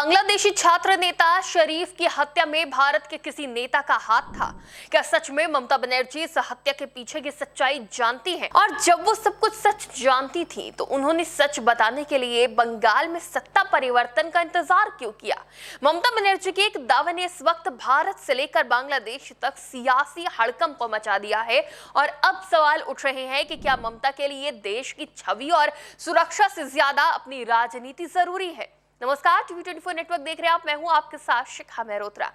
बांग्लादेशी छात्र नेता शरीफ की हत्या में भारत के किसी नेता का हाथ था? क्या सच में ममता बनर्जी इस हत्या के पीछे की सच्चाई जानती हैं? और जब वो सब कुछ सच जानती थी तो उन्होंने सच बताने के लिए बंगाल में सत्ता परिवर्तन का इंतजार क्यों किया? ममता बनर्जी के एक दावे ने इस वक्त भारत से लेकर बांग्लादेश तक सियासी हड़कंप को मचा दिया है और अब सवाल उठ रहे हैं कि क्या ममता के लिए देश की छवि और सुरक्षा से ज्यादा अपनी राजनीति जरूरी है? नमस्कार, टीवी24 नेटवर्क देख रहे हैं आप। मैं हूं आपके साथ शिखा मेहरोत्रा।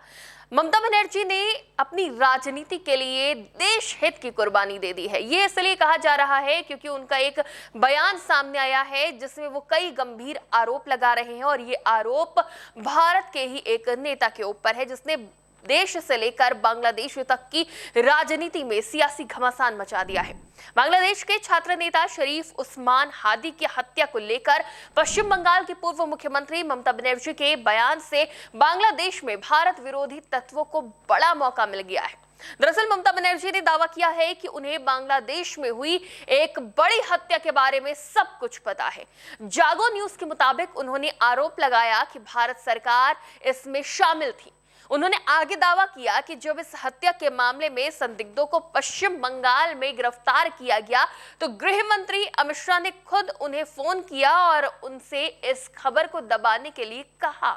ममता बनर्जी ने अपनी राजनीति के लिए देश हित की कुर्बानी दे दी है। ये इसलिए कहा जा रहा है क्योंकि उनका एक बयान सामने आया है जिसमें वो कई गंभीर आरोप लगा रहे हैं और ये आरोप भारत के ही एक नेता के ऊपर है जिसने देश से लेकर बांग्लादेश तक की राजनीति में सियासी घमासान मचा दिया है। बांग्लादेश के छात्र नेता शरीफ उस्मान हादी की हत्या को लेकर पश्चिम बंगाल की पूर्व मुख्यमंत्री ममता बनर्जी के बयान से बांग्लादेश में भारत विरोधी तत्वों को बड़ा मौका मिल गया है। दरअसल ममता बनर्जी ने दावा किया है कि उन्हें बांग्लादेश में हुई एक बड़ी हत्या के बारे में सब कुछ पता है। जागो न्यूज के मुताबिक उन्होंने आरोप लगाया कि भारत सरकार इसमें शामिल थी। उन्होंने आगे दावा किया कि जब इस हत्या के मामले में संदिग्धों को पश्चिम बंगाल में गिरफ्तार किया गया तो गृह मंत्री अमित शाह ने खुद उन्हें फोन किया और उनसे इस खबर को दबाने के लिए कहा।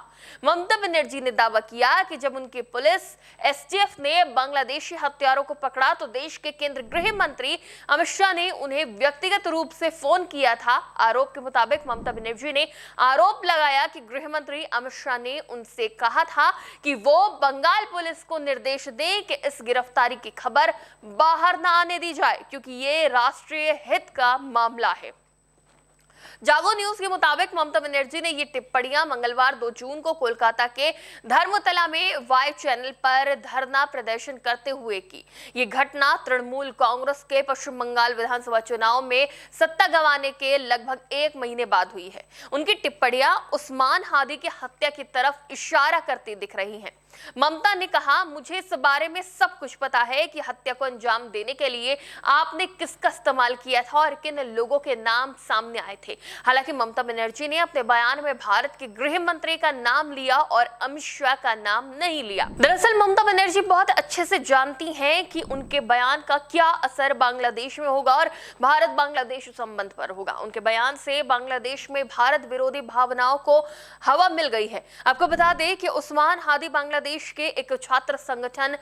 ममता बनर्जी ने दावा किया कि जब उनकी पुलिस एसटीएफ ने बांग्लादेशी हत्यारों को पकड़ा तो देश के केंद्रीय गृह मंत्री अमित शाह ने उन्हें व्यक्तिगत रूप से फोन किया था। आरोप के मुताबिक ममता बनर्जी ने आरोप लगाया कि गृह मंत्री अमित शाह ने उनसे कहा था कि वो बंगाल पुलिस को निर्देश दें कि इस गिरफ्तारी की खबर बाहर न आने दी जाए क्योंकि ये राष्ट्रीय हित का मामला है। जागो न्यूज के मुताबिक ममता बनर्जी ने ये टिप्पणियां मंगलवार 2 जून को कोलकाता के धर्मतला में वाई चैनल पर धरना प्रदर्शन करते हुए की। ये घटना तृणमूल कांग्रेस के पश्चिम बंगाल विधानसभा चुनाव में सत्ता गंवाने के लगभग 1 महीने बाद हुई है। उनकी टिप्पणियां उस्मान हादी की हत्या की तरफ इशारा करती दिख रही हैं। ममता ने कहा, मुझे इस बारे में सब कुछ पता है कि हत्या को अंजाम देने के लिए आपने किसका इस्तेमाल किया था और किन लोगों के नाम सामने आए थे। हालांकि ममता बनर्जी ने अपने बयान में भारत के गृह मंत्री का नाम लिया और अमित शाह का नाम नहीं लिया। दरअसल ममता बनर्जी बहुत अच्छे से जानती हैं कि उनके बयान का क्या असर बांग्लादेश में होगा और भारत बांग्लादेश संबंध पर होगा। उनके बयान से बांग्लादेश में भारत विरोधी भावनाओं को हवा मिल गई है। आपको बता दें कि उस्मान हादी बांग्लादेश के एक छात्र संगठन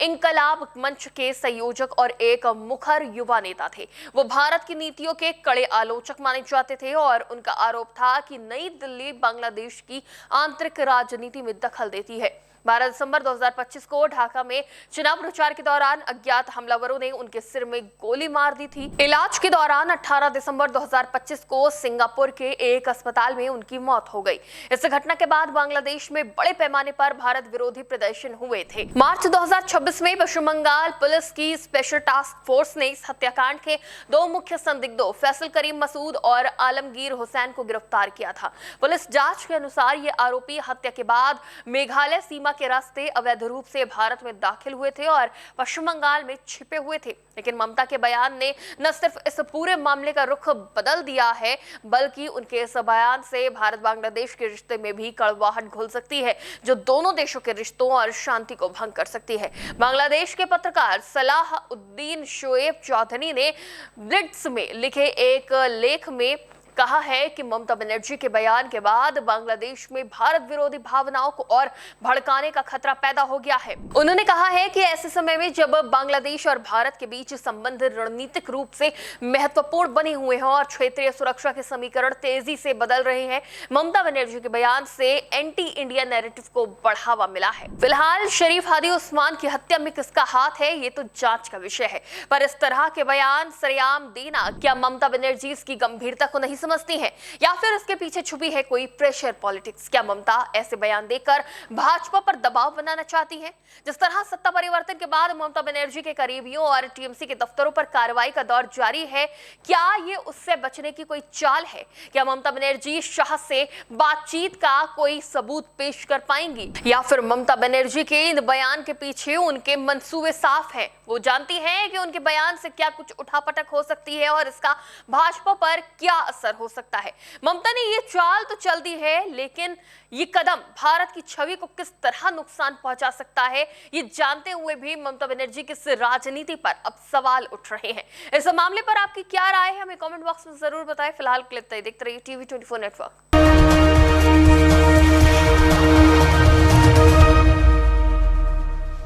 इंकलाब मंच के संयोजक और एक मुखर युवा नेता थे। वो भारत की नीतियों के कड़े आलोचक माने जाते थे और उनका आरोप था कि नई दिल्ली बांग्लादेश की आंतरिक राजनीति में दखल देती है। 12 दिसंबर 2025 को ढाका में चुनाव प्रचार के दौरान अज्ञात हमलावरों ने उनके सिर में गोली मार दी थी। इलाज के दौरान 18 दिसंबर 2025 को सिंगापुर के एक अस्पताल में उनकी मौत हो गई। इस घटना के बाद बांग्लादेश में बड़े पैमाने पर भारत विरोधी प्रदर्शन हुए थे। मार्च 2026 में पश्चिम बंगाल पुलिस की स्पेशल टास्क फोर्स ने इस हत्याकांड के 2 मुख्य संदिग्धों फैसल करीम मसूद और आलमगीर हुसैन को गिरफ्तार किया था। पुलिस जांच के अनुसार ये आरोपी हत्या के बाद मेघालय सीमा के रास्ते अवैध रूप से भारत में दाखिल हुए थे और पश्चिम बंगाल में छिपे हुए थे। लेकिन ममता के बयान ने न सिर्फ इस पूरे मामले का रुख बदल दिया है बल्कि उनके इस बयान से भारत बांग्लादेश के रिश्ते में भी कड़वाहट घुल सकती है जो दोनों देशों के रिश्तों और शांति को भंग कर सकती है। बांग्लादेश के पत्रकार सलाह उद्दीन शोएब चौधरी ने ब्लिट्स में लिखे एक लेख में कहा है कि ममता बनर्जी के बयान के बाद बांग्लादेश में भारत विरोधी भावनाओं को और भड़काने का खतरा पैदा हो गया है। उन्होंने कहा है कि ऐसे समय में जब बांग्लादेश और भारत के बीच संबंध रणनीतिक रूप से महत्वपूर्ण बने हुए हैं और क्षेत्रीय सुरक्षा के समीकरण तेजी से बदल रहे हैं, ममता बनर्जी के बयान से एंटी इंडिया नैरेटिव को बढ़ावा मिला है। फिलहाल शरीफ हादी उस्मान की हत्या में किसका हाथ है ये तो जांच का विषय है, पर इस तरह के बयान सरेआम देना क्या ममता बनर्जी इसकी गंभीरता को नहीं समझती हैं या फिर इसके पीछे छुपी है कोई प्रेशर पॉलिटिक्स? क्या ममता ऐसे बयान देकर भाजपा पर दबाव बनाना चाहती हैं? जिस तरह सत्ता परिवर्तन के बाद ममता बनर्जी के करीबियों और टीएमसी के दफ्तरों पर कार्रवाई का दौर जारी है, क्या ये उससे बचने की कोई चाल है? क्या ममता बनर्जी शाह से बातचीत का कोई सबूत पेश कर पाएंगी या फिर ममता बनर्जी के इन बयान के पीछे उनके मंसूबे साफ हैं? वो जानती हैं कि उनके बयान से क्या कुछ उठापटक हो सकती है और इसका भाजपा पर क्या असर पर हो सकता है। ममता ने ये चाल तो चल दी है, लेकिन ये कदम भारत की छवि को किस तरह नुकसान पहुंचा सकता है, ये जानते हुए भी ममता बनर्जी की इस राजनीति पर अब सवाल उठ रहे हैं। इस मामले पर आपकी क्या राय है, हमें कमेंट बॉक्स में जरूर बताएं। फिलहाल क्लिप तक देखते रहिए TV24 नेटवर्क।